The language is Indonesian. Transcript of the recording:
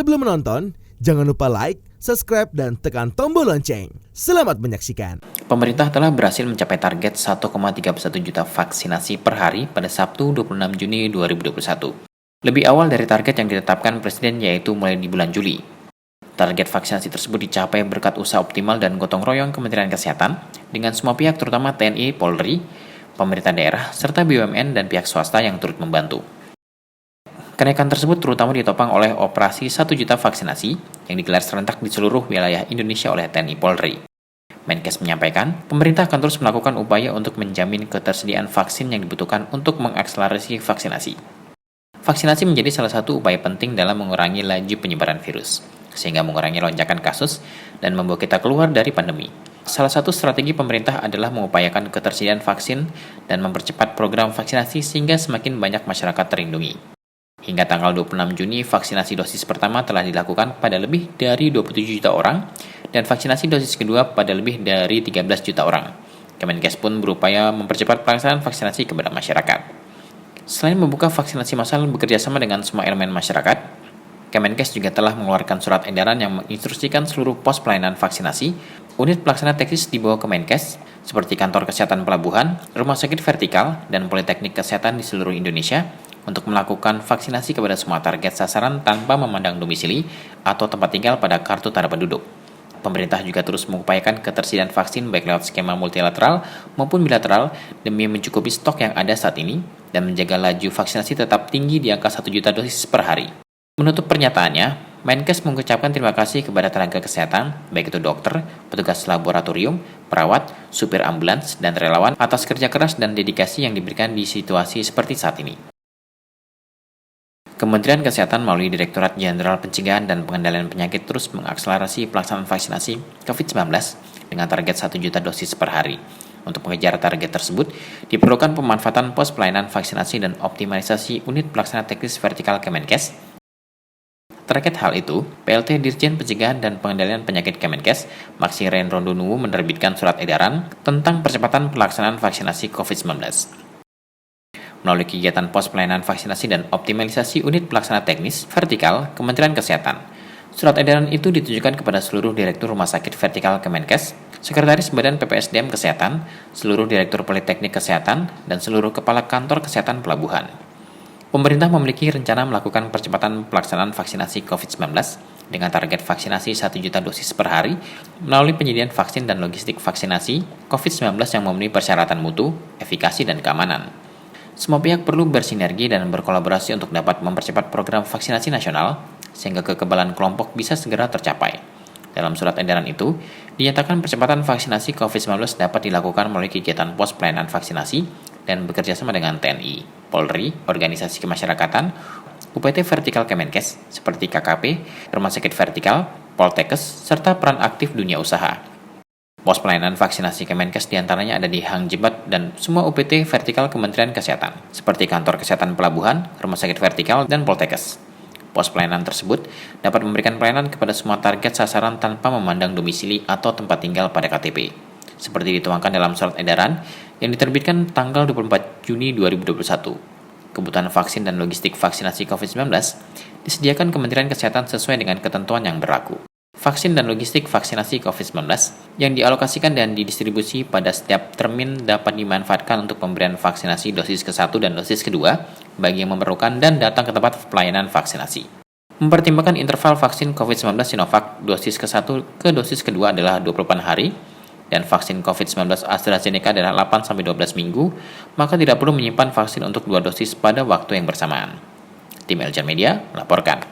Sebelum menonton, jangan lupa like, subscribe, dan tekan tombol lonceng. Selamat menyaksikan. Pemerintah telah berhasil mencapai target 1,31 juta vaksinasi per hari pada Sabtu 26 Juni 2021. Lebih awal dari target yang ditetapkan Presiden, yaitu mulai di bulan Juli. Target vaksinasi tersebut dicapai berkat usaha optimal dan gotong royong Kementerian Kesehatan dengan semua pihak, terutama TNI, Polri, pemerintah daerah, serta BUMN dan pihak swasta yang turut membantu. Kenaikan tersebut terutama ditopang oleh operasi 1 juta vaksinasi yang digelar serentak di seluruh wilayah Indonesia oleh TNI Polri. Menkes menyampaikan, pemerintah akan terus melakukan upaya untuk menjamin ketersediaan vaksin yang dibutuhkan untuk mengakselerasi vaksinasi. Vaksinasi menjadi salah satu upaya penting dalam mengurangi laju penyebaran virus, sehingga mengurangi lonjakan kasus dan membawa kita keluar dari pandemi. Salah satu strategi pemerintah adalah mengupayakan ketersediaan vaksin dan mempercepat program vaksinasi sehingga semakin banyak masyarakat terlindungi. Hingga tanggal 26 Juni, vaksinasi dosis pertama telah dilakukan pada lebih dari 27 juta orang dan vaksinasi dosis kedua pada lebih dari 13 juta orang. Kemenkes pun berupaya mempercepat pelaksanaan vaksinasi kepada masyarakat. Selain membuka vaksinasi massal bekerjasama dengan semua elemen masyarakat, Kemenkes juga telah mengeluarkan surat edaran yang menginstruksikan seluruh pos pelayanan vaksinasi, unit pelaksana teknis di bawah Kemenkes, seperti kantor kesehatan pelabuhan, rumah sakit vertikal, dan politeknik kesehatan di seluruh Indonesia, untuk melakukan vaksinasi kepada semua target sasaran tanpa memandang domisili atau tempat tinggal pada kartu tanda penduduk. Pemerintah juga terus mengupayakan ketersediaan vaksin baik lewat skema multilateral maupun bilateral demi mencukupi stok yang ada saat ini dan menjaga laju vaksinasi tetap tinggi di angka 1 juta dosis per hari. Menutup pernyataannya, Menkes mengucapkan terima kasih kepada tenaga kesehatan, baik itu dokter, petugas laboratorium, perawat, supir ambulans, dan relawan atas kerja keras dan dedikasi yang diberikan di situasi seperti saat ini. Kementerian Kesehatan melalui Direktorat Jenderal Pencegahan dan Pengendalian Penyakit terus mengakselerasi pelaksanaan vaksinasi COVID-19 dengan target 1 juta dosis per hari. Untuk mengejar target tersebut, diperlukan pemanfaatan pos pelayanan vaksinasi dan optimalisasi unit pelaksana teknis vertikal Kemenkes. Terkait hal itu, PLT Dirjen Pencegahan dan Pengendalian Penyakit Kemenkes, Maxiren Rondonuwu menerbitkan surat edaran tentang percepatan pelaksanaan vaksinasi COVID-19. Melalui kegiatan pos pelayanan vaksinasi dan optimalisasi unit pelaksana teknis vertikal Kementerian Kesehatan. Surat edaran itu ditujukan kepada seluruh Direktur Rumah Sakit Vertikal Kemenkes, Sekretaris Badan PPSDM Kesehatan, seluruh Direktur Politeknik Kesehatan, dan seluruh Kepala Kantor Kesehatan Pelabuhan. Pemerintah memiliki rencana melakukan percepatan pelaksanaan vaksinasi COVID-19 dengan target vaksinasi 1 juta dosis per hari melalui penyediaan vaksin dan logistik vaksinasi COVID-19 yang memenuhi persyaratan mutu, efikasi, dan keamanan. Semua pihak perlu bersinergi dan berkolaborasi untuk dapat mempercepat program vaksinasi nasional sehingga kekebalan kelompok bisa segera tercapai. Dalam surat edaran itu, dinyatakan percepatan vaksinasi COVID-19 dapat dilakukan melalui kegiatan pos pelayanan vaksinasi dan bekerjasama dengan TNI, Polri, organisasi kemasyarakatan, UPT Vertikal Kemenkes seperti KKP, Rumah Sakit Vertikal, Poltekkes, serta peran aktif dunia usaha. Pos pelayanan vaksinasi Kemenkes diantaranya ada di Hang Jebat dan semua UPT vertikal Kementerian Kesehatan, seperti Kantor Kesehatan Pelabuhan, Rumah Sakit Vertikal, dan Poltekkes. Pos pelayanan tersebut dapat memberikan pelayanan kepada semua target sasaran tanpa memandang domisili atau tempat tinggal pada KTP, seperti dituangkan dalam surat edaran yang diterbitkan tanggal 24 Juni 2021. Kebutuhan vaksin dan logistik vaksinasi COVID-19 disediakan Kementerian Kesehatan sesuai dengan ketentuan yang berlaku. Vaksin dan logistik vaksinasi COVID-19 yang dialokasikan dan didistribusi pada setiap termin dapat dimanfaatkan untuk pemberian vaksinasi dosis ke-1 dan dosis kedua bagi yang memerlukan dan datang ke tempat pelayanan vaksinasi. Mempertimbangkan interval vaksin COVID-19 Sinovac dosis ke-1 ke dosis kedua adalah 28 hari dan vaksin COVID-19 AstraZeneca adalah 8-12 minggu, maka tidak perlu menyimpan vaksin untuk 2 dosis pada waktu yang bersamaan. Tim Eljan Media melaporkan.